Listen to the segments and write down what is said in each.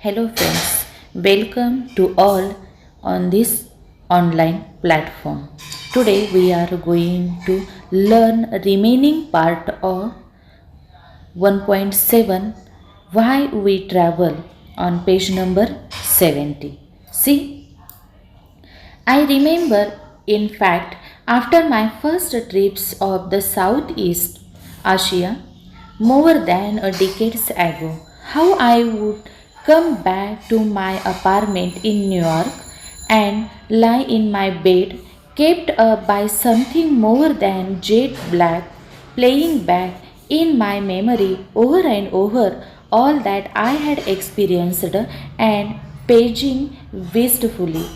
Hello friends, welcome to all on this online platform. Today we are going to learn remaining part of 1.7 why we travel on page number 70. See, I remember, in fact, after my first trips of the Southeast Asia, more than a decade ago, how I would come back to my apartment in New York and lie in my bed, kept up by something more than jet black, playing back in my memory over and over all that I had experienced and paging wistfully.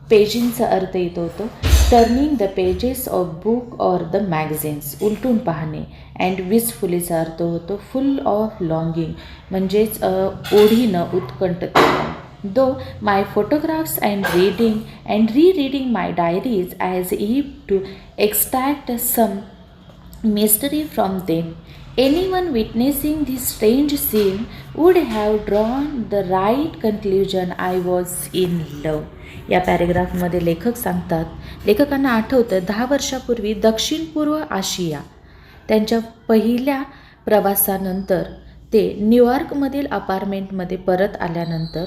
पेजिंगचा अर्थ येतो होतो turning the pages of book or the magazines, उलटून पाहणे. And विसफुलीचा अर्थ होतो फुल of longing, म्हणजेच ओढीनं, उत्कंठतेनं. Though my photographs and reading and reading my diaries as if to extract some mystery from them. Anyone witnessing this strange scene would have drawn the right conclusion. I was in love. या पॅरेग्राफमध्ये लेखक सांगतात, लेखकांना आठवतं 10 वर्षापूर्वी दक्षिण पूर्व आशिया त्यांच्या पहिल्या प्रवासानंतर ते न्यूयॉर्कमधील अपार्टमेंटमध्ये परत आल्यानंतर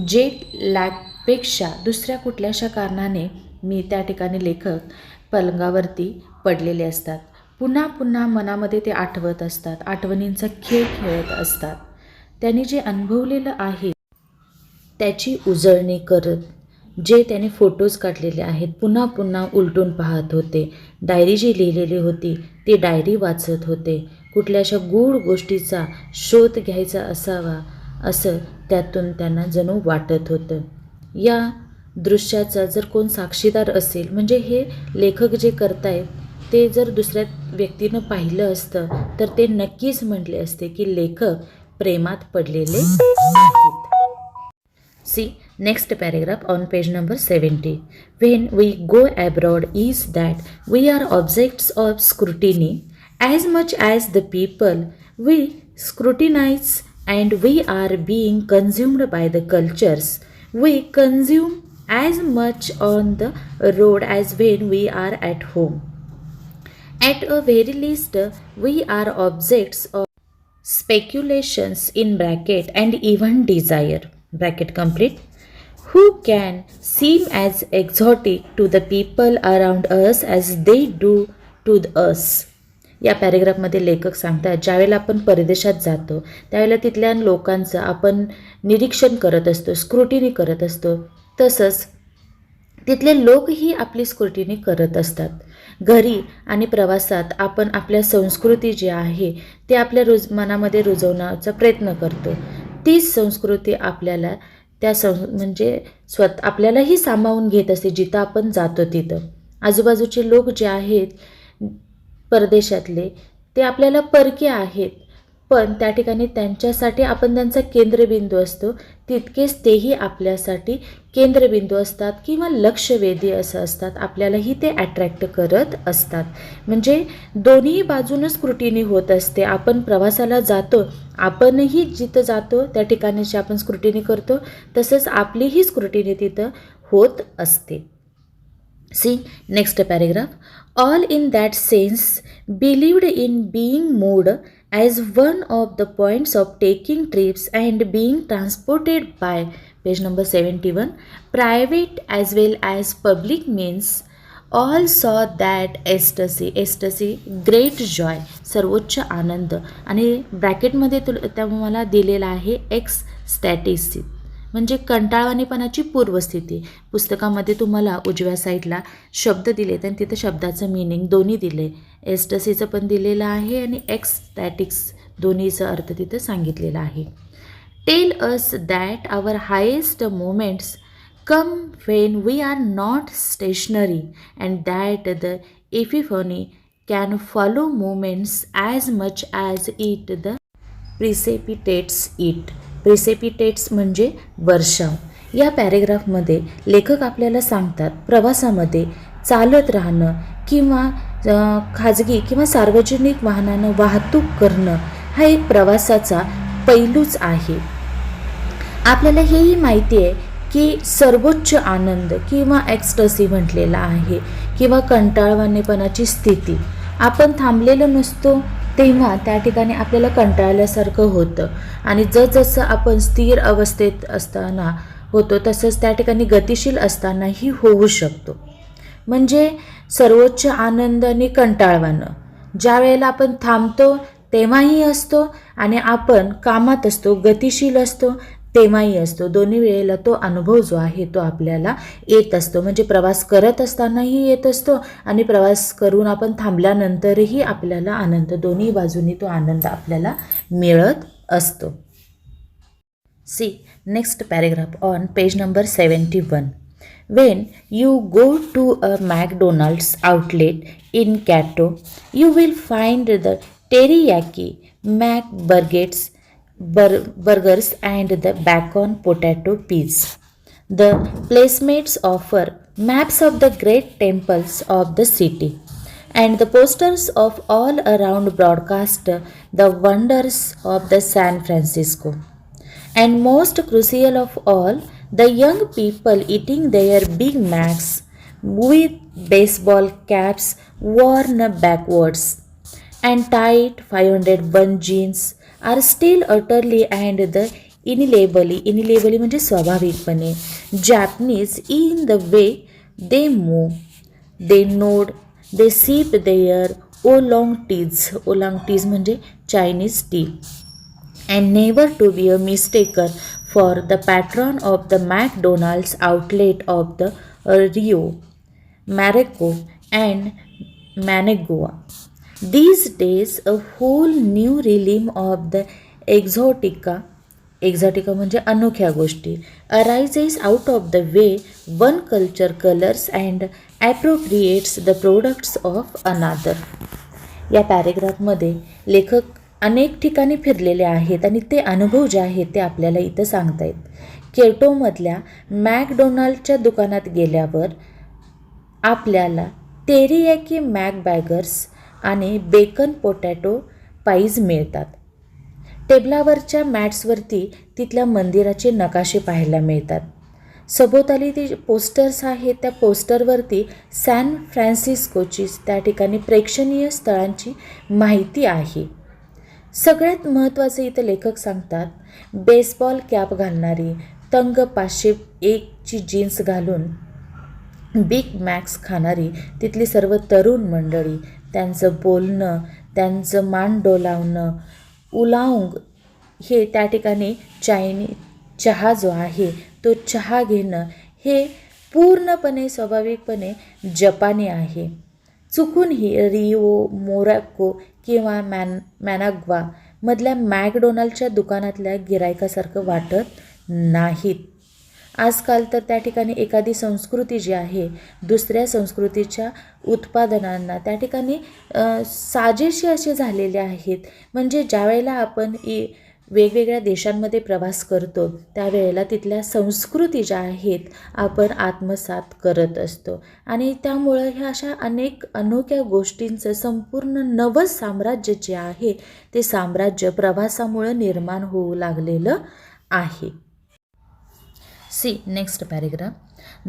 जेट लॅगपेक्षा दुसऱ्या कुठल्याशा कारणाने मी त्या ठिकाणी लेखक पलंगावरती पडलेले असतात. पुन्हा पुन्हा मनामध्ये ते आठवत असतात, आठवणींचा खेळ खेळत असतात. त्यांनी जे अनुभवलेलं आहे त्याची उजळणी करत जे त्याने फोटोज काढलेले आहेत पुन्हा पुन्हा उलटून पाहत होते. डायरी जी लिहिलेली होती ती डायरी वाचत होते. कुठल्याशा गूढ गोष्टीचा शोध घ्यायचा असावा असं त्यातून त्यांना जणू वाटत होतं. या दृश्याचा जर कोण साक्षीदार असेल, म्हणजे हे लेखक जे करतायत ते जर दुसऱ्या व्यक्तीनं पाहिलं असतं तर ते नक्कीच म्हटले असते की लेखक प्रेमात पडलेले आहेत. See next paragraph on page number 70. When we go abroad is that we are objects of scrutiny as much as the people we scrutinize, and we are being consumed by the cultures we consume as much on the road as when we are at home. At a very least, we are objects of speculations in bracket and even desire bracket complete, who can seem as exotic to the people around us as they do to us. या पॅरेग्राफमध्ये लेखक सांगतात, ज्यावेळेला आपण परदेशात जातो त्यावेळेला तिथल्या लोकांचं आपण निरीक्षण करत असतो, स्क्रुटिनी करत असतो, तसंच तिथले लोकही आपली स्क्रुटिनी करत असतात. घरी आणि प्रवासात आपण आपल्या संस्कृती जी आहे ते आपल्या मनामध्ये रुजवण्याचा प्रयत्न करतो. तीच संस्कृती आपल्याला म्हणजे आपल्यालाही सामावून घेत असते जिथं आपण जातो तिथं. आजूबाजूचे लोक जे आहेत परदेशातले ते आपल्याला परके आहेत, पण त्या ठिकाणी त्यांच्यासाठी आपण त्यांचा केंद्रबिंदू असतो, तितकेच तेही आपल्यासाठी केंद्रबिंदू असतात किंवा लक्षवेधी असं असतात. आपल्यालाही ते अट्रॅक्ट करत असतात. म्हणजे दोन्ही बाजूनं स्क्रुटिनी होत असते. आपण प्रवासाला जातो, आपणही जिथं जातो त्या ठिकाणीची आपण स्क्रुटिनी करतो, तसंच आपलीही स्क्रुटिनी तिथं होत असते. See next paragraph. All in that sense believed in being moved as one of the points of taking trips and being transported by page number 71 private as well as public means. All saw that ecstasy great joy, सर्वोच्च आनंद. आणि ब्रॅकेटमध्ये मला दिलेला आहे एक्सटॅटिसी, म्हणजे कंटाळवाणीपणाची पूर्वस्थिती. पुस्तकामध्ये तुम्हाला उजव्या साईडला शब्द दिलेत आणि तिथं शब्दाचं मिनिंग दोन्ही दिले. एस्टसीचं पण दिलेलं आहे आणि एक्सटॅटिक्स दोन्हीचा अर्थ तिथं सांगितलेला आहे. Tell us that our highest moments come when we are not stationary and that the epiphany can follow moments as much as it the precipitates it. Precipitates म्हणजे वर्षाव. या पॅरेग्राफमध्ये लेखक आपल्याला सांगतात, प्रवासामध्ये चालत राहणं किंवा खाजगी किंवा सार्वजनिक वाहनानं वाहतूक करणं हा एक प्रवासाचा पैलूच आहे. आपल्याला हेही माहिती आहे की सर्वोच्च आनंद किंवा एक्स्टसी म्हटलेला आहे किंवा कंटाळवाणेपणाची स्थिती, आपण थांबलेलो नसतो तेव्हा त्या ठिकाणी आपल्याला कंटाळल्यासारखं होतं आणि जसजसं आपण स्थिर अवस्थेत असताना होतो तसंच त्या ठिकाणी गतिशील असतानाही होऊ शकतो. म्हणजे सर्वोच्च आनंद आणि कंटाळवाणं, ज्या वेळेला आपण थांबतो तेव्हाही असतो आणि आपण कामात असतो गतिशील असतो तेव्हाही असतो. दोन्ही वेळेला तो अनुभव जो आहे तो आपल्याला येत असतो. म्हणजे प्रवास करत असतानाही येत असतो आणि प्रवास करून आपण थांबल्यानंतरही आपल्याला आनंद, दोन्ही बाजूनी तो आनंद आपल्याला मिळत असतो. See next paragraph on page number 71. When you go to a McDonald's outlet in Cato, you will find the teriyaki mac burgers and the bacon potato peas. The placemates offer maps of the great temples of the city, and the posters of all around broadcast the wonders of the San Francisco. And most crucial of all, the young people eating their Big Macs with baseball caps worn backwards and tight 501 jeans are still utterly and the inalienably म्हणजे स्वाभाविकपणे Japanese in the way they move, they nod, they sip their oolong teas म्हणजे Chinese tea, and never to be mistaken for the patron of the McDonald's outlet of the Rio, Marico, and Managua. These days, a whole new realm of the exotica म्हणजे अनोख्या गोष्टी, arises out of the way one culture colors and appropriates the products of another. या पॅरेग्राफमध्ये लेखक अनेक ठिकाणी फिरलेले आहेत आणि ते अनुभव जे आहेत ते आपल्याला इथं सांगतायत. केटोमधल्या मॅकडोनाल्डच्या दुकानात गेल्यावर आपल्याला टेरियाकी मॅकबर्गर्स आणि बेकन पोटॅटो पाईज मिळतात. टेबलावरच्या मॅट्सवरती तिथल्या मंदिराचे नकाशे पाहायला मिळतात. सभोवताली ते पोस्टर्स आहेत, त्या पोस्टरवरती सॅन फ्रान्सिस्कोची त्या ठिकाणी प्रेक्षणीय स्थळांची माहिती आहे. सगळ्यात महत्त्वाचं इथं लेखक सांगतात, बेसबॉल कॅप घालणारी, तंग 501ची जीन्स घालून बिग मॅक्स खाणारी तिथली सर्व तरुण मंडळी, त्यांचं बोलणं, त्यांचं मान डोलावणं, उलांग हे त्या ठिकाणी चहा जो आहे तो चहा घेणं हे पूर्णपणे स्वाभाविकपणे जपानी आहे. चुकूनही रिओ, मोरॅको किंवा मॅनाग्वा मधल्या मॅकडोनाल्डच्या दुकानातल्या गिरायकासारखं वाटत नाहीत. आजकाल तर त्या ठिकाणी एखादी संस्कृती जी आहे दुसऱ्या संस्कृतीच्या उत्पादनांना त्या ठिकाणी साजेशी असे झालेले आहेत. म्हणजे ज्या वेळेला आपण वेगवेगळ्या देशांमध्ये प्रवास करतो त्यावेळेला तिथल्या संस्कृती ज्या आहेत आपण आत्मसात करत असतो आणि त्यामुळं ह्या अशा अनेक अनोख्या गोष्टींचं संपूर्ण नवं साम्राज्य जे आहे ते साम्राज्य प्रवासामुळं निर्माण होऊ लागलेलं आहे. See next paragraph.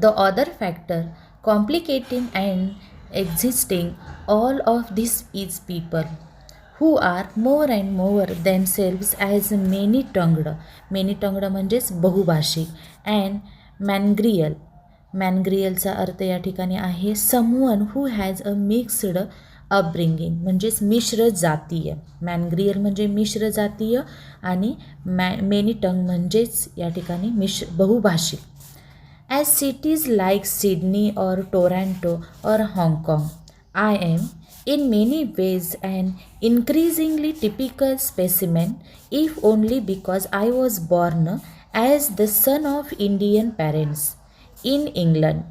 The other factor complicating and existing all of this is people who are more and more themselves as many-tongued म्हणजेच बहुभाषिक, and mangrelचा अर्थ या ठिकाणी आहे someone who has a mixed upbringing म्हणजेच मिश्र जातीय. मॅनग्रियल म्हणजे मिश्र जातीय आणि मेनी टंग म्हणजेच या ठिकाणी बहुभाषिक. ॲज सिटीज लाईक सिडनी और टोरंटो और हाँगकाँग, I am in many ways an increasingly typical specimen, if only because I was born as the son of Indian parents in England,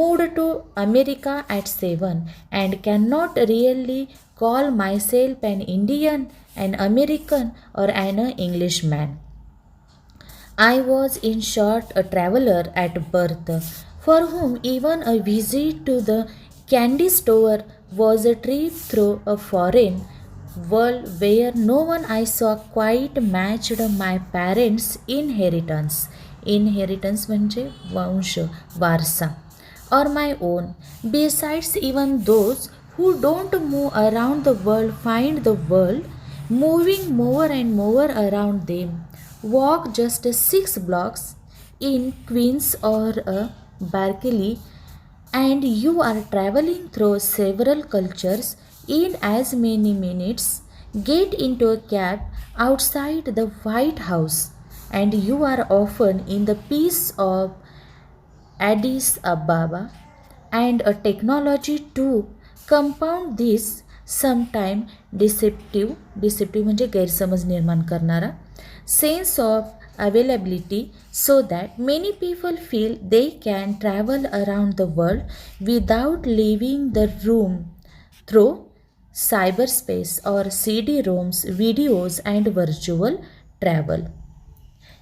moved to America at 7, and cannot really call myself an Indian, an American, or an Englishman. I was in short a traveler at birth, for whom even a visit to the candy store was a trip through a foreign world where no one I saw quite matched my parents' inheritance. Inheritance म्हणजे वंश, वारसा. Or my own. Besides, even those who don't move around the world find the world moving more and more around them. Walk just 6 blocks in Queens or Berkeley and you are traveling through several cultures in as many minutes. Get into a cab outside the White House and you are often in the peace of Addis Ababa, and a technology to compound this sometime deceptive म्हणजे गैरसमज निर्माण करणारा sense of availability so that many people feel they can travel around the world without leaving the room through cyberspace or CD-ROMs, videos and virtual travel.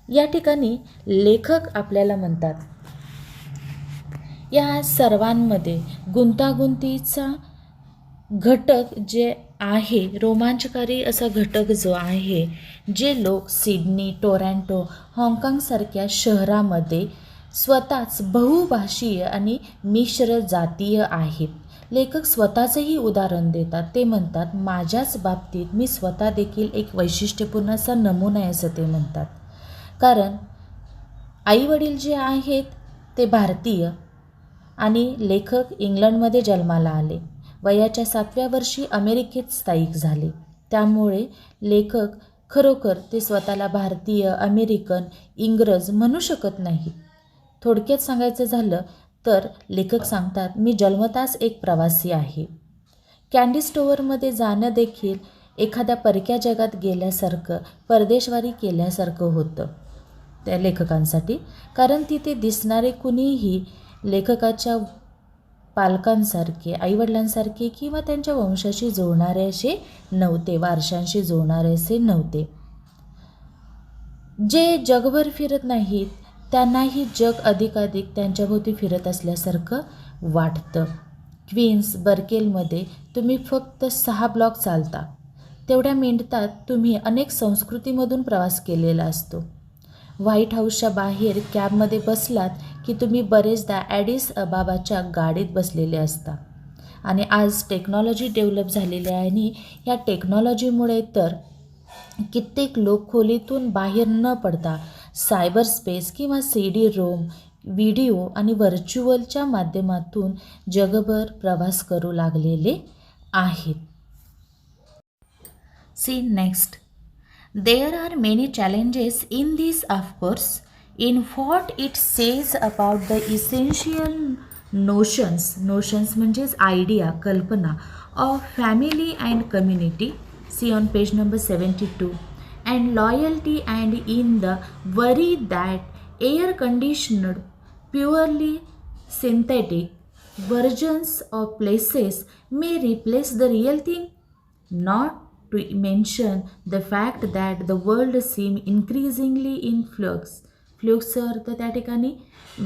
या ठिकाणी लेखक आपल्याला म्हणतात या सर्वांमध्ये गुंतागुंतीचा घटक जे आहे, रोमांचकारी असा घटक जो आहे, जे लोक सिडनी, टोरंटो, हाँगकाँगसारख्या शहरामध्ये स्वतःच बहुभाषीय आणि मिश्र जातीय आहेत. लेखक स्वतःचंही उदाहरण देतात. ते म्हणतात, माझ्याच बाबतीत मी स्वतः देखील एक वैशिष्ट्यपूर्ण असा नमुना आहे असं ते म्हणतात. कारण आईवडील जे आहेत ते भारतीय आणि लेखक इंग्लंडमध्ये जन्माला आले. वयाच्या 7व्या वर्षी अमेरिकेत स्थायिक झाले. त्यामुळे लेखक खरोखर ते स्वतःला भारतीय, अमेरिकन, इंग्रज म्हणू शकत नाहीत. थोडक्यात सांगायचं झालं तर लेखक सांगतात, मी जन्मताच एक प्रवासी आहे. कॅन्डी स्टोअरमध्ये जाणं देखील एखाद्या परक्या जगात गेल्यासारखं, परदेशवारी केल्यासारखं होतं त्या लेखकांसाठी. कारण तिथे दिसणारे कुणीही लेखकाच्या पालकांसारखे, आईवडिलांसारखे किंवा त्यांच्या वंशाशी जोडणारे असे नव्हते, वारशांशी जोडणारे असे नव्हते. जे जगभर फिरत नाहीत त्यांनाही जग अधिकाधिक त्यांच्याभोवती फिरत असल्यासारखं वाटतं. क्वीन्स, बर्केलमध्ये तुम्ही फक्त 6 ब्लॉक चालता. तेवढ्या मिनिटात तुम्ही अनेक संस्कृतीमधून प्रवास केलेला असतो. व्हाईट हाऊसच्या बाहेर कॅबमध्ये बसलात की तुम्ही बरेचदा ॲडिस अबाबाच्या गाडीत बसलेले असता. आणि आज टेक्नॉलॉजी डेव्हलप झालेली आहे आणि या टेक्नॉलॉजीमुळे तर कित्येक लोक खोलीतून बाहेर न पडता सायबर स्पेस किंवा CD-ROM, व्हिडिओ आणि व्हर्च्युअलच्या माध्यमातून जगभर प्रवास करू लागलेले आहेत. See next. There are many challenges in this, of course, in what it says about the essential notions म्हणजेच idea, कल्पना of family and community. See on page number 72. And loyalty and in the worry that air-conditioned, purely synthetic versions of places may replace the real thing. Not to mention the fact that the world seems increasingly in flux. फ्लक्सचा अर्थ त्या ठिकाणी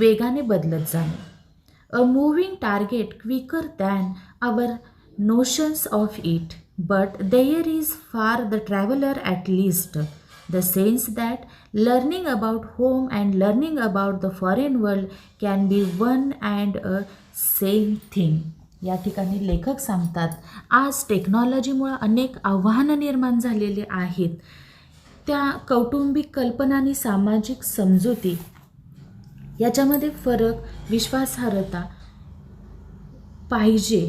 वेगाने बदलत जाणे. A moving target quicker than our notions of it. But there is for the traveler at least the sense that learning about home and learning about the foreign world can be one and a same thing. या ठिकाणी लेखक सांगतात, आज टेक्नॉलॉजीमुळे अनेक आव्हानं निर्माण झालेली आहेत. त्या कौटुंबिक कल्पना आणि सामाजिक समजुती याच्यामध्ये फरक, विश्वासार्हता पाहिजे.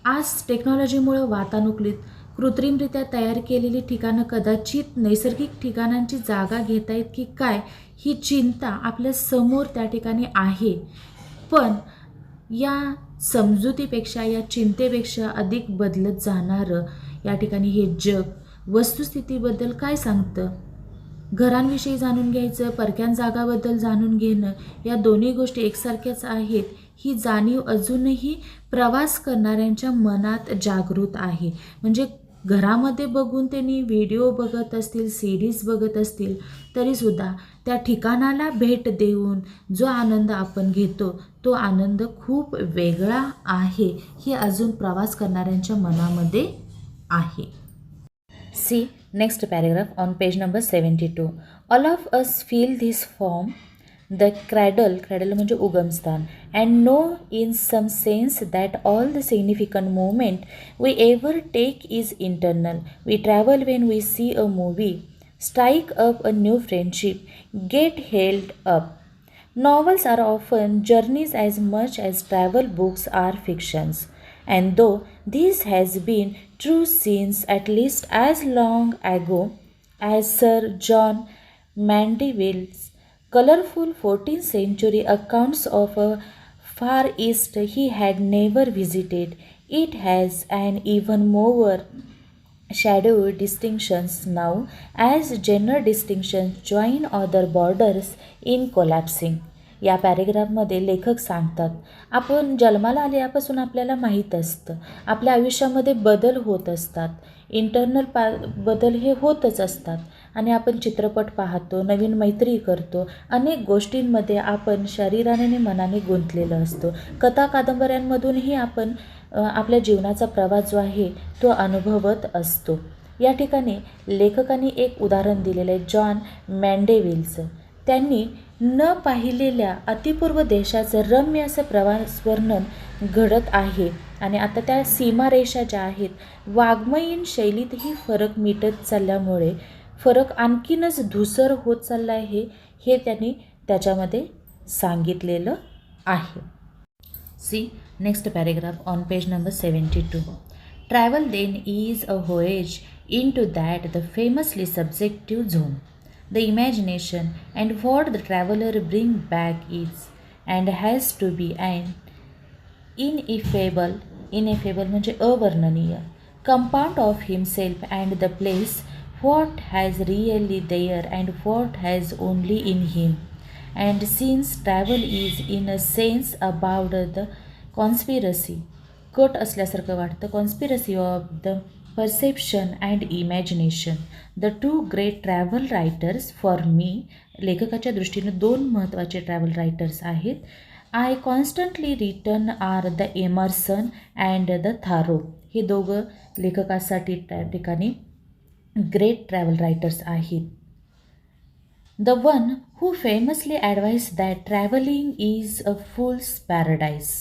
आज टेक्नॉलॉजीमुळे वातानुकूलित, कृत्रिमरित्या तयार केलेली ठिकाणं कदाचित नैसर्गिक ठिकाणांची जागा घेत आहेत की काय, ही चिंता आपल्या समोर त्या ठिकाणी आहे. पण या समजुतीपेक्षा, या चिंतेपेक्षा अधिक बदलत जाणारं या ठिकाणी हे जग वस्तुस्थितीबद्दल काय सांगतं. घरांविषयी जाणून घ्यायचं, परक्या जागाबद्दल जाणून घेणं, या दोन्ही गोष्टी एकसारख्याच आहेत. ही जाणीव अजूनही प्रवास करणाऱ्यांच्या मनात जागृत आहे. म्हणजे घरामध्ये बघून त्यांनी व्हिडिओ बघत असतील, सीडीज बघत असतील, तरीसुद्धा त्या ठिकाणाला भेट देऊन जो आनंद आपण घेतो तो आनंद खूप वेगळा आहे, हे अजून प्रवास करणाऱ्यांच्या मनामध्ये आहे. See next paragraph on page number 72. All of us feel this form the cradle म्हणजे उगमस्थान and know in some sense that all the significant moment we ever take is internal. We travel when we see a movie, strike up a new friendship, get held up. Novels are often journeys as much as travel books are fictions. And though this has been true since at least as long ago as Sir John Mandeville's colorful 14th century accounts of a Far East he had never visited, it has an even more shadow distinctions now as gender distinctions join other borders in collapsing. या पॅरेग्राफमध्ये लेखक सांगतात आपण जन्माला आल्यापासून आपल्याला माहीत असतं आपल्या आयुष्यामध्ये बदल होत असतात इंटरनल बदल हे होतच असतात आणि आपण चित्रपट पाहतो नवीन मैत्री करतो अनेक गोष्टींमध्ये आपण शरीराने आणि मनाने गुंतलेलं असतो कथा कादंबऱ्यांमधूनही आपण आपल्या जीवनाचा प्रवास जो आहे तो अनुभवत असतो. या ठिकाणी लेखकांनी एक उदाहरण दिलेलं आहे जॉन मॅन्डेविलचं. त्यांनी न पाहिलेल्या अतिपूर्व देशाचं रम्य असं प्रवास वर्णन घडत आहे आणि आता त्या सीमारेषा ज्या आहेत वाङ्मयीन शैलीतही फरक मिटत चालल्यामुळे फरक आणखीनच धूसर होत चालला आहे हे त्यांनी त्याच्यामध्ये सांगितलेलं आहे. See next paragraph on page number 72. Travel then is a voyage into that the famously subjective zone. The imagination and what the traveler bring back is and has to be an ineffable म्हणजे अवर्णनीय compound of himself and the place what has really there and what has only in him. And since travel is in a sense about the conspiracy कट असल्यासारखं वाटतं conspiracy of the perception and imagination the two great travel writers for me लेखकाच्या दृष्टीनं दोन महत्त्वाचे travel writers आहेत I constantly return are the Emerson and the Thoreau हे दोघं लेखकासाठी त्या ठिकाणी ग्रेट ट्रॅव्हल रायटर्स आहेत. The one who famously advised that traveling is a fool's paradise.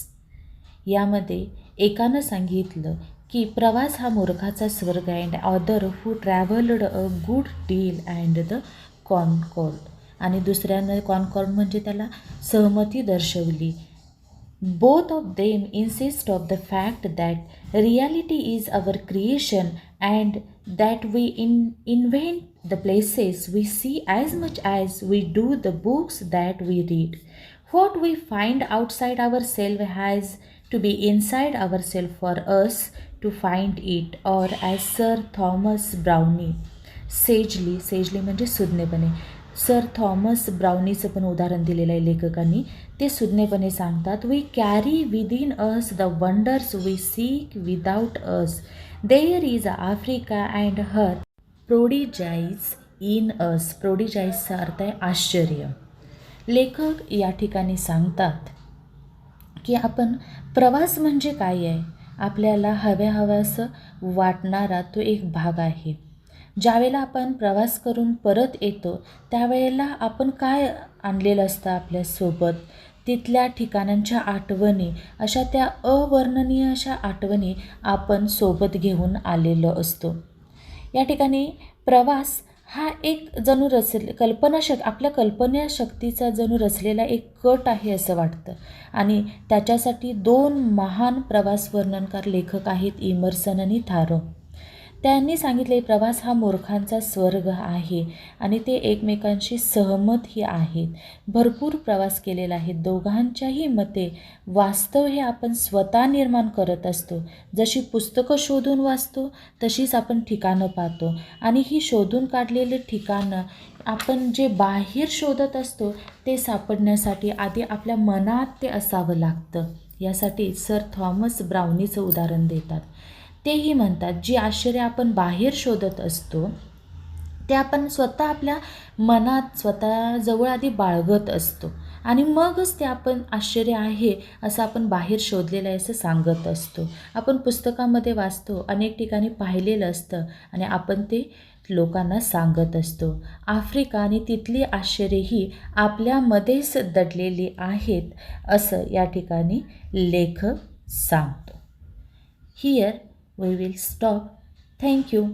यामध्ये एकानं सांगितलं की प्रवास हा मूर्खाचा स्वर्ग आहे and other who travelled a good deal and the Concord आणि दुसऱ्यानं कॉन्कॉर्ड म्हणजे त्याला सहमती दर्शवली. Both of them insist of the fact that reality is our creation and that we invent the places we see as much as we do the books that we read. What we find outside ourselves has to be inside ourselves for us to find it, or as Sir Thomas Browne सेजली म्हणजे सुज्ञपणे sir Thomas ब्राउनीचं पण उदाहरण दिलेलं आहे लेखकांनी. ते सुज्ञपणे सांगतात we carry within us the wonders we seek without us there is Africa and her prodigies in us. प्रोडिजाईजचा अर्थ आहे आश्चर्य. लेखक या ठिकाणी सांगतात की आपण प्रवास म्हणजे काय आहे आपल्याला हव्यासं वाटणारा तो एक भाग आहे. ज्यावेळेला आपण प्रवास करून परत येतो त्यावेळेला आपण काय आणलेलं असतं आपल्यासोबत तिथल्या ठिकाणांच्या आठवणी अशा त्या अवर्णनीय अशा आठवणी आपण सोबत घेऊन आलेलो असतो. या ठिकाणी प्रवास हा एक जणू आपल्या कल्पनाशक्तीचा जणू रचलेला एक कट आहे असं वाटतं आणि त्याच्यासाठी दोन महान प्रवास वर्णनकार लेखक आहेत इमर्सन आणि थारो. त्यांनी सांगितले प्रवास हा मूर्खांचा स्वर्ग आहे आणि ते एकमेकांशी सहमतही आहेत. भरपूर प्रवास केलेला आहे. दोघांच्याही मते वास्तव हे आपण स्वतः निर्माण करत असतो. जशी पुस्तकं शोधून वाचतो तशीच आपण ठिकाणं पाहतो आणि ही शोधून काढलेली ठिकाणं आपण जे बाहेर शोधत असतो ते सापडण्यासाठी आधी आपल्या मनात ते असावं लागतं. यासाठी सर थॉमस ब्राउनीचं उदाहरण देतात. तेही म्हणतात जी आश्चर्य आपण बाहेर शोधत असतो ते आपण स्वतः आपल्या मनात स्वतःजवळ आधी बाळगत असतो आणि मगच ते आपण आश्चर्य आहे असं आपण बाहेर शोधलेलं आहे असं सांगत असतो. आपण पुस्तकामध्ये वाचतो, अनेक ठिकाणी पाहिलेलं असतं आणि आपण ते लोकांना सांगत असतो. आफ्रिका आणि तिथली आश्चर्यही आपल्यामध्येच दडलेली आहेत असं या ठिकाणी लेखक सांगतो. Here we will stop. Thank you.